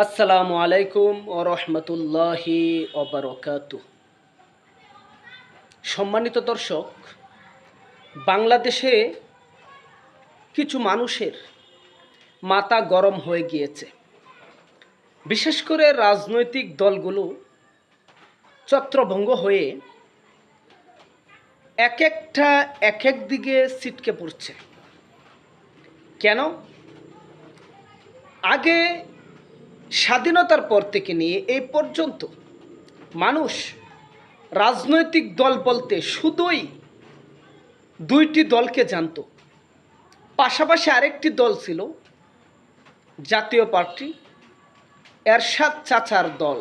আসসালামু আলাইকুম ও রহমতুল্লাহি ওবারকাতু। সম্মানিত দর্শক, বাংলাদেশে কিছু মানুষের মাথা গরম হয়ে গিয়েছে। বিশেষ করে রাজনৈতিক দলগুলো ছত্রভঙ্গ হয়ে এক একটা এক এক দিকে ছিটকে পড়ছে। কেন? আগে স্বাধীনতার পর থেকে নিয়ে এই পর্যন্ত মানুষ রাজনৈতিক দল বলতে শুধুই দুইটি দলকে জানত। পাশাপাশি আরেকটি দল ছিল জাতীয় পার্টি, এরশাদ চাচার দল।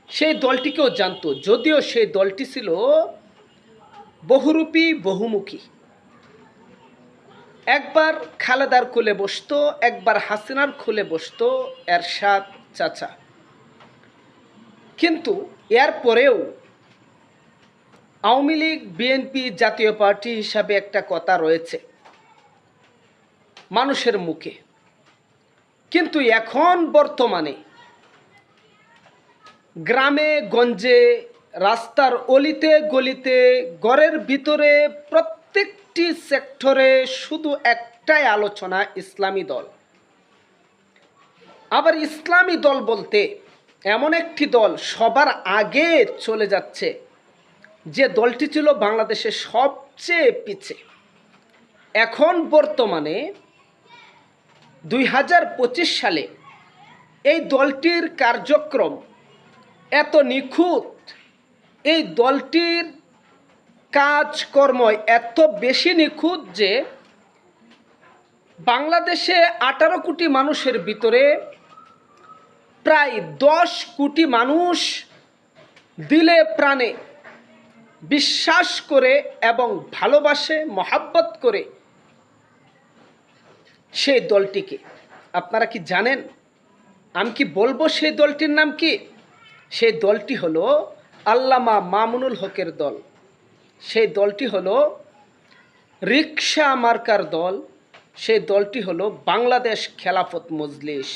সেই দলটিকেও জানত, যদিও সেই দলটি ছিল বহুরূপী বহুমুখী। একবার খালেদার কোলে বসতো, একবার হাসিনার কোলে বসতো এরশাদ চাচা। কিন্তু এর পরেও আওয়ামী লীগ, বিএনপি, জাতীয় পার্টি হিসাবে একটা কথা রয়েছে মানুষের মুখে। কিন্তু এখন বর্তমানে গ্রামে গঞ্জে, রাস্তার অলিতে গলিতে, ঘরের ভিতরে, প্রত্যেকটি সেক্টরে শুধু একটাই আলোচনা, ইসলামী দল। আবার ইসলামী দল বলতে এমন একটি দল সবার আগে চলে যাচ্ছে, যে দলটি ছিল বাংলাদেশের সবচেয়ে পিছে। এখন বর্তমানে 2025 সালে এই দলটির কার্যক্রম এত নিখুঁত, এই দলটির কাজকর্ম এত বেশি নিখুঁত যে বাংলাদেশে 18 কোটি মানুষের ভিতরে প্রায় 10 কোটি মানুষ দিলে প্রাণে বিশ্বাস করে এবং ভালোবাসে, মহাব্বত করে সেই দলটিকে। আপনারা কি জানেন? আমি কি বলবো সেই দলটির নাম কি? সেই দলটি হলো আল্লামা মামুনুল হকের দল। সেই দলটি হলো রিকশা মার্কার দল। সেই দলটি হলো বাংলাদেশ খেলাফত মজলিস।